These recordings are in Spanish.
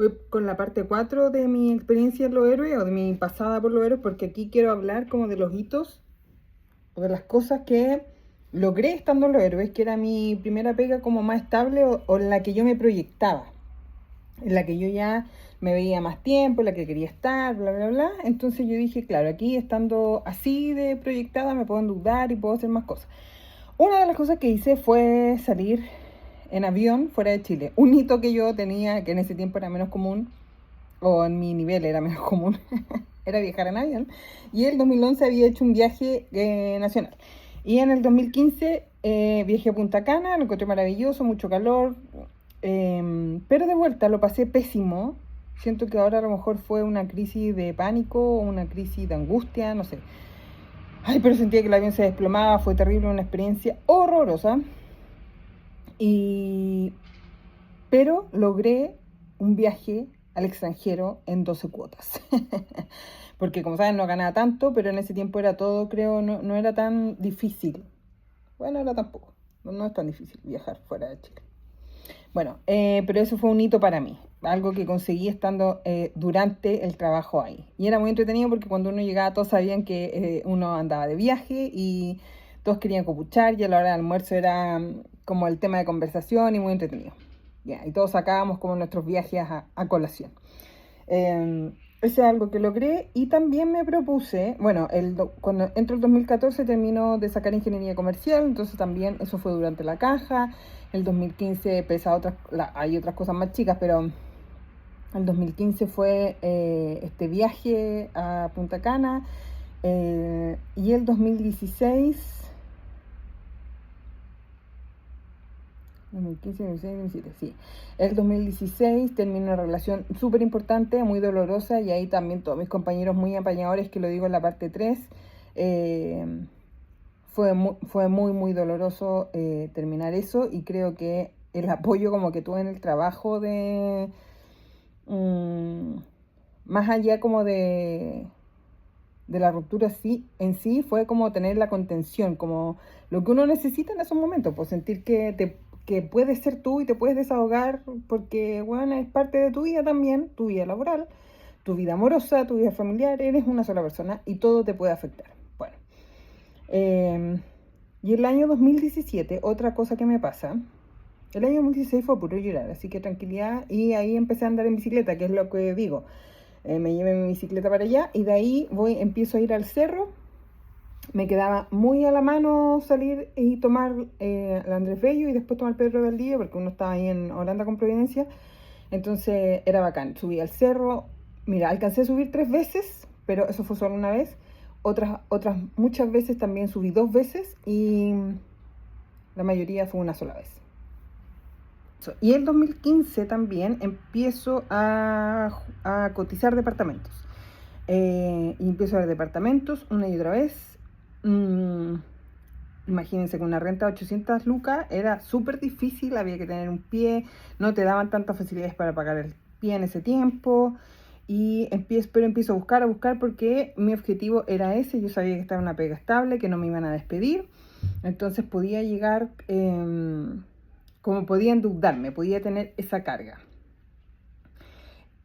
Voy con la parte 4 de mi experiencia en los héroes o de mi pasada por los héroes, porque aquí quiero hablar como de los hitos o de las cosas que logré estando en los héroes, que era mi primera pega como más estable o en la que yo me proyectaba, en la que yo ya me veía más tiempo, en la que quería estar, bla, bla, bla. Entonces yo dije, claro, aquí estando así de proyectada me puedo endeudar y puedo hacer más cosas. Una de las cosas que hice fue salir en avión fuera de Chile. Un hito que yo tenía, que en ese tiempo era menos común, o en mi nivel era menos común, era viajar en avión. Y en el 2011 había hecho un viaje nacional. Y en el 2015 viajé a Punta Cana, lo encontré maravilloso, mucho calor. Pero de vuelta lo pasé pésimo. Siento que ahora a lo mejor fue una crisis de pánico, una crisis de angustia, no sé. Ay, pero sentía que el avión se desplomaba, fue terrible, una experiencia horrorosa. Y... Pero logré un viaje al extranjero en 12 cuotas. Porque como saben no ganaba tanto, pero en ese tiempo era todo, creo, no era tan difícil. Bueno, ahora tampoco. No es tan difícil viajar fuera de Chile. Bueno, pero eso fue un hito para mí. Algo que conseguí estando durante el trabajo ahí. Y era muy entretenido porque cuando uno llegaba todos sabían que uno andaba de viaje y todos querían copuchar y a la hora del almuerzo era como el tema de conversación y muy entretenido. Yeah, y todos sacábamos como nuestros viajes a colación. Eso es algo que logré y también me propuse, bueno, cuando entro el 2014 termino de sacar ingeniería comercial, entonces también eso fue durante la caja. El 2015 hay otras cosas más chicas, pero el 2015 fue este viaje a Punta Cana y el 2016... 2015, 2016, 2017, sí. El 2016 terminé una relación súper importante, muy dolorosa, y ahí también todos mis compañeros muy apañadores, que lo digo en la parte 3, fue muy, muy doloroso terminar eso, y creo que el apoyo como que tuve en el trabajo mm, más allá como de la ruptura en sí, fue como tener la contención, como lo que uno necesita en esos momentos, pues sentir que puedes ser tú y te puedes desahogar, porque, bueno, es parte de tu vida también, tu vida laboral, tu vida amorosa, tu vida familiar, eres una sola persona y todo te puede afectar. Bueno, y el año 2017, otra cosa que me pasa, el año 2016 fue puro llorar, así que tranquilidad, y ahí empecé a andar en bicicleta, que es lo que digo. Me llevé mi bicicleta para allá y de ahí empiezo a ir al cerro. Me quedaba muy a la mano salir y tomar el Andrés Bello y después tomar Pedro del Día, porque uno estaba ahí en Holanda con Providencia. Entonces era bacán. Subí al cerro. Mira, alcancé a subir 3 veces, pero eso fue solo una vez. Otras muchas veces también subí 2 veces y la mayoría fue una sola vez. Y en 2015 también empiezo a cotizar departamentos. Y empiezo a ver departamentos una y otra vez. Imagínense, con una renta de 800 lucas era súper difícil, había que tener un pie, no te daban tantas facilidades para pagar el pie en ese tiempo. Pero empiezo a buscar porque mi objetivo era ese. Yo sabía que estaba en una pega estable, que no me iban a despedir. Entonces podía llegar, como podía endeudarme, podía tener esa carga.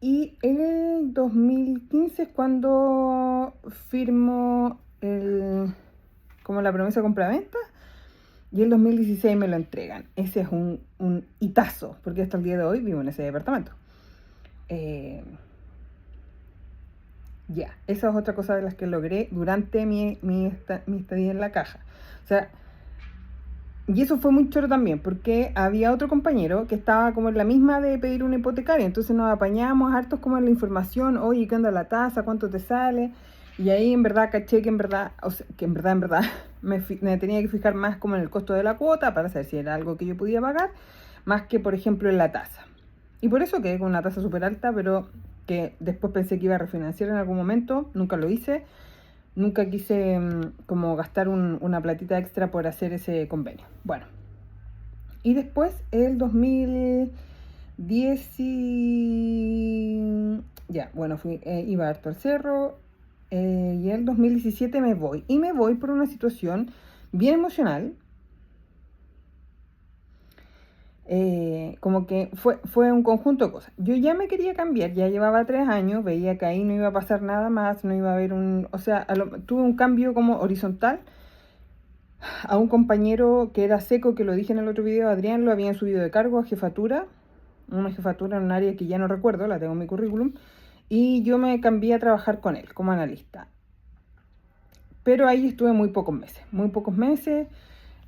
Y en el 2015 es cuando firmo como la promesa de compraventa, y el 2016 me lo entregan. Ese es un hitazo, porque hasta el día de hoy vivo en ese departamento. Esa es otra cosa de las que logré durante mi estadía en la caja. O sea, y eso fue muy choro también, porque había otro compañero que estaba como en la misma de pedir una hipotecaria, entonces nos apañábamos hartos como en la información, oye, ¿qué onda la tasa? ¿Cuánto te sale? Y ahí en verdad caché que en verdad, me tenía que fijar más como en el costo de la cuota para saber si era algo que yo podía pagar, más que por ejemplo en la tasa. Y por eso quedé con una tasa súper alta, pero que después pensé que iba a refinanciar en algún momento, nunca lo hice. Nunca quise como gastar una platita extra por hacer ese convenio. Bueno, y después el 2010 iba harto al cerro, y el 2017 me voy. Y me voy por una situación bien emocional. Como que fue un conjunto de cosas. Yo ya me quería cambiar, ya llevaba 3 años, veía que ahí no iba a pasar nada más, no iba a haber o sea, tuve un cambio como horizontal a un compañero que era seco, que lo dije en el otro video, Adrián, lo habían subido de cargo a jefatura, una jefatura en un área que ya no recuerdo, la tengo en mi currículum, y yo me cambié a trabajar con él como analista. Pero ahí estuve muy pocos meses.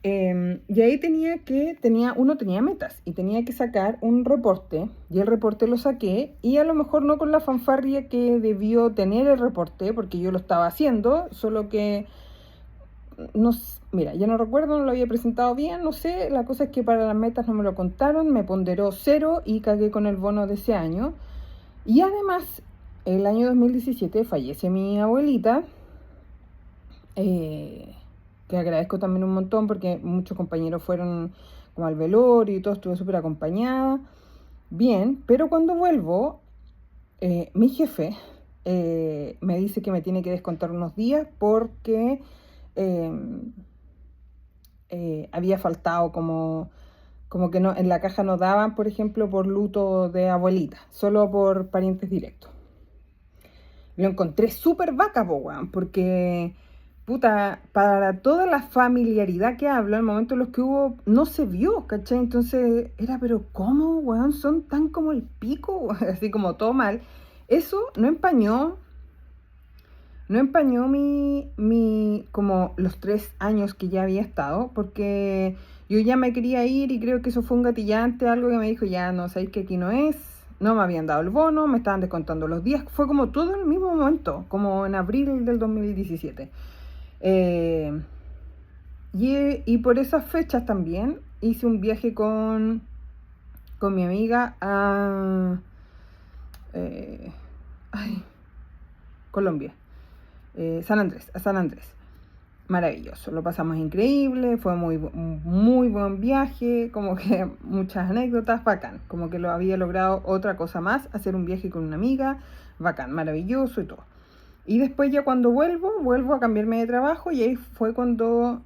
Y ahí uno tenía metas y tenía que sacar un reporte, y el reporte lo saqué, y a lo mejor no con la fanfarria que debió tener el reporte, porque yo lo estaba haciendo, solo que, no, mira, ya no recuerdo, no lo había presentado bien, no sé, la cosa es que para las metas no me lo contaron, me ponderó 0 y cagué con el bono de ese año. Y además, el año 2017 fallece mi abuelita, eh, que agradezco también un montón porque muchos compañeros fueron como al velorio y todo, estuve súper acompañada. Bien, pero cuando vuelvo, mi jefe me dice que me tiene que descontar unos días porque eh, había faltado como que no, en la caja no daban, por ejemplo, por luto de abuelita, solo por parientes directos. Lo encontré súper vaca, po, weón, porque, puta, para toda la familiaridad que hablo, el momento en los que hubo, no se vio, ¿cachai? Entonces era, pero ¿cómo, weón? Son tan como el pico, así como todo mal. Eso no empañó como los 3 años que ya había estado, porque yo ya me quería ir y creo que eso fue un gatillante, algo que me dijo, ya no, sabéis que aquí no es, no me habían dado el bono, me estaban descontando los días, fue como todo en el mismo momento, como en abril del 2017. Eh, y por esas fechas también hice un viaje con mi amiga eh, ay, Colombia. A San Andrés. Maravilloso, lo pasamos increíble, fue muy buen viaje, como que muchas anécdotas, bacán, como que lo había logrado otra cosa más, hacer un viaje con una amiga, bacán, maravilloso y todo. Y después ya cuando vuelvo a cambiarme de trabajo y ahí fue cuando,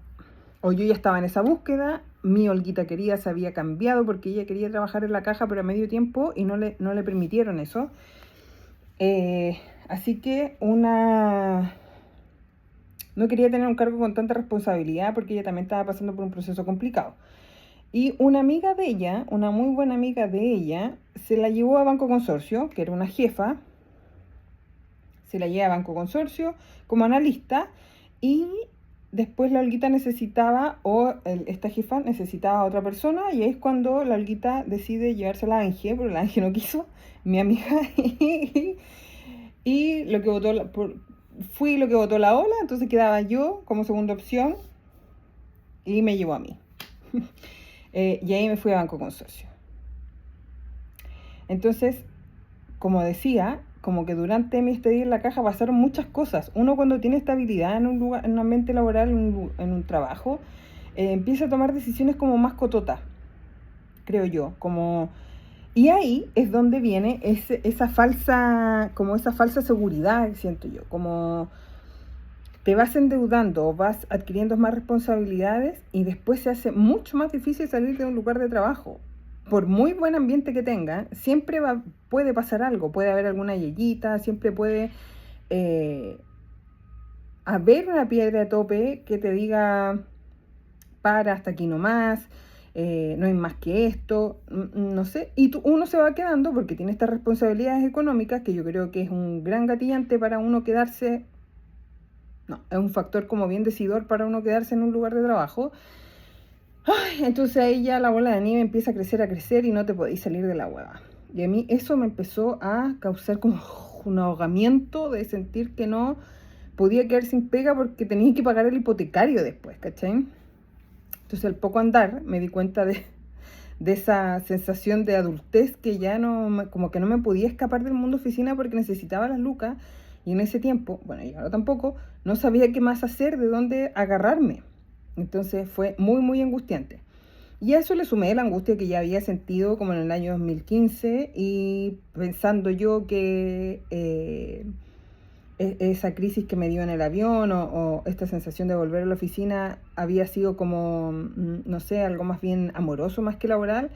o yo ya estaba en esa búsqueda, mi Olguita querida se había cambiado porque ella quería trabajar en la caja pero a medio tiempo y no le permitieron eso. Así que no quería tener un cargo con tanta responsabilidad porque ella también estaba pasando por un proceso complicado. Y una amiga de ella, una muy buena amiga de ella, se la llevó a Banco Consorcio, que era una jefa, se la lleva a Banco Consorcio como analista, y después la Olguita necesitaba, esta jefa necesitaba a otra persona, y ahí es cuando la Olguita decide llevársela a Ángel, pero la Ángel no quiso, mi amiga, y fui lo que votó la ola, entonces quedaba yo como segunda opción y me llevó a mí. Y ahí me fui a Banco Consorcio. Entonces, como decía, como que durante mi estadía en la caja pasaron muchas cosas. Uno cuando tiene estabilidad en un lugar, en un ambiente laboral, en un trabajo, empieza a tomar decisiones como más cototas, creo yo, y ahí es donde viene esa falsa seguridad, siento yo, como te vas endeudando, vas adquiriendo más responsabilidades y después se hace mucho más difícil salir de un lugar de trabajo. Por muy buen ambiente que tenga, siempre puede pasar algo, puede haber alguna yeyita, siempre puede haber una piedra de tope que te diga, para, hasta aquí nomás, no hay más que esto, no sé, y uno se va quedando porque tiene estas responsabilidades económicas que yo creo que es un gran gatillante para uno quedarse. No, es un factor como bien decidor para uno quedarse en un lugar de trabajo. Ay, entonces ahí ya la bola de nieve empieza a crecer y no te podéis salir de la hueva. Y a mí eso me empezó a causar como un ahogamiento de sentir que no podía quedar sin pega porque tenía que pagar el hipotecario después, ¿cachai? Entonces al poco andar me di cuenta de esa sensación de adultez que ya como que no me podía escapar del mundo oficina porque necesitaba las lucas. Y en ese tiempo, bueno, y ahora tampoco, no sabía qué más hacer, de dónde agarrarme. Entonces fue muy angustiante. Y a eso le sumé la angustia que ya había sentido como en el año 2015 y pensando yo que esa crisis que me dio en el avión o esta sensación de volver a la oficina había sido como, no sé, algo más bien amoroso más que laboral.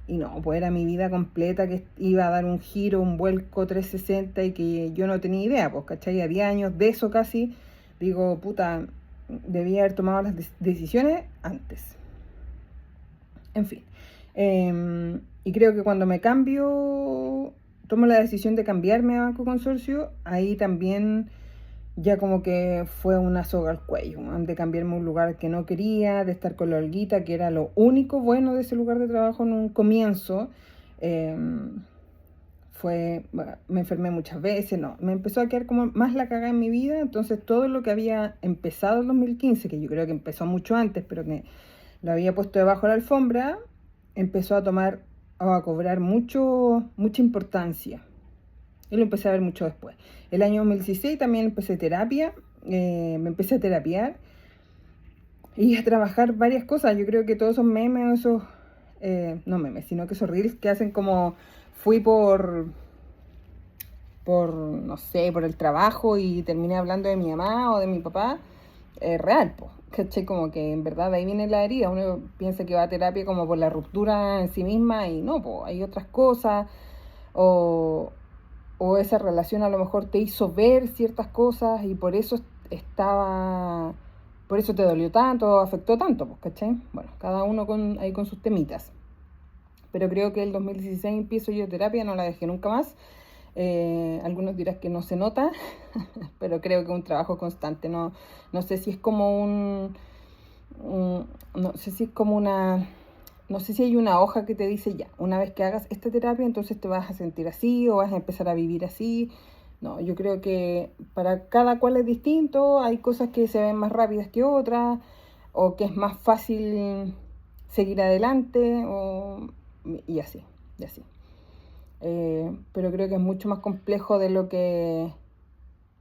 Y no, pues era mi vida completa que iba a dar un giro, un vuelco 360 y que yo no tenía idea, pues, ¿cachai? A 10 años de eso casi, digo, puta, debía haber tomado las decisiones antes. En fin. Y creo que cuando me cambio, tomo la decisión de cambiarme a Banco Consorcio, ahí también ya como que fue una soga al cuello, ¿no? De cambiarme a un lugar que no quería, de estar con la Olguita, que era lo único bueno de ese lugar de trabajo en un comienzo. Eh, me enfermé muchas veces, no, me empezó a quedar como más la cagada en mi vida, entonces todo lo que había empezado en 2015, que yo creo que empezó mucho antes, pero que lo había puesto debajo de la alfombra, empezó a tomar o a cobrar mucha importancia. Y lo empecé a ver mucho después. El año 2016 también empecé terapia, me empecé a terapiar y a trabajar varias cosas. Yo creo que todos esos memes, esos, no memes, sino que esos reels que hacen como fui no sé, por el trabajo y terminé hablando de mi mamá o de mi papá, real, pues. ¿Cachai? Como que en verdad de ahí viene la herida. Uno piensa que va a terapia como por la ruptura en sí misma y no, pues hay otras cosas. O, o esa relación a lo mejor te hizo ver ciertas cosas y por eso por eso te dolió tanto, afectó tanto, pues, ¿cachai? Bueno, cada uno ahí con sus temitas. Pero creo que el 2016 empiezo yo terapia, no la dejé nunca más. Algunos dirán que no se nota, pero creo que es un trabajo constante. No sé si es como no sé si es como no sé si hay una hoja que te dice ya, una vez que hagas esta terapia, entonces te vas a sentir así o vas a empezar a vivir así. No, yo creo que para cada cual es distinto, hay cosas que se ven más rápidas que otras, o que es más fácil seguir adelante, y así, y así. Pero creo que es mucho más complejo de lo que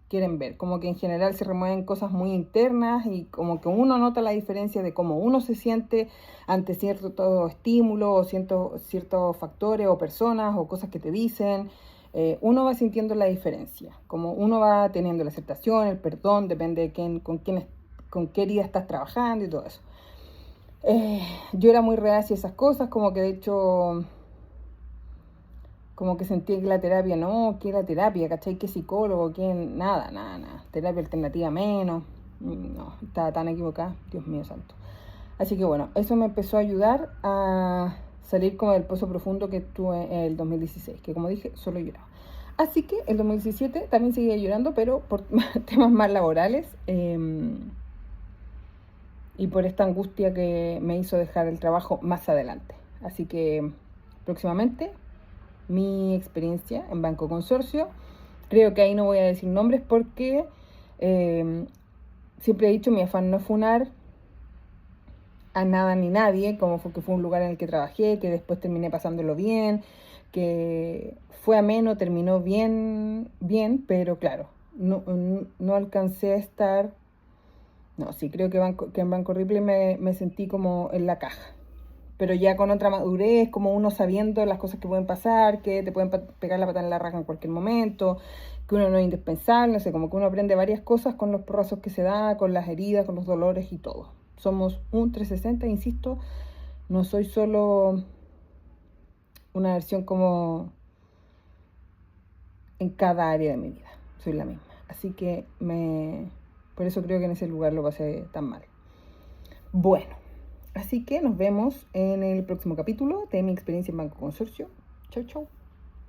quieren ver, como que en general se remueven cosas muy internas y como que uno nota la diferencia de cómo uno se siente ante cierto estímulo o ciertos factores o personas o cosas que te dicen. Uno va sintiendo la diferencia, como uno va teniendo la aceptación, el perdón, depende de con qué herida estás trabajando y todo eso. Yo era muy reacia a esas cosas, como que de hecho como que sentía que la terapia, no, que la terapia, ¿cachai? Que psicólogo, que nada, terapia alternativa menos, no, estaba tan equivocada, Dios mío santo. Así que bueno, eso me empezó a ayudar a salir como del pozo profundo que tuve en el 2016, que como dije, solo lloraba. Así que el 2017 también seguía llorando, pero por temas más laborales y por esta angustia que me hizo dejar el trabajo más adelante. Así que próximamente mi experiencia en Banco Consorcio. Creo que ahí no voy a decir nombres porque siempre he dicho mi afán no es funar a nada ni nadie, como fue que fue un lugar en el que trabajé, que después terminé pasándolo bien, que fue ameno, terminó bien, pero claro, no alcancé a estar. No, sí, creo que en Banco Ripley me sentí como en la caja, pero ya con otra madurez, como uno sabiendo las cosas que pueden pasar, que te pueden pegar la pata en la raja en cualquier momento, que uno no es indispensable, no sé, como que uno aprende varias cosas con los porrazos que se da, con las heridas, con los dolores y todo. Somos un 360, insisto, no soy solo una versión como en cada área de mi vida, soy la misma. Así que por eso creo que en ese lugar lo pasé tan mal. Bueno, así que nos vemos en el próximo capítulo de mi experiencia en Banco Consorcio. Chau, chau.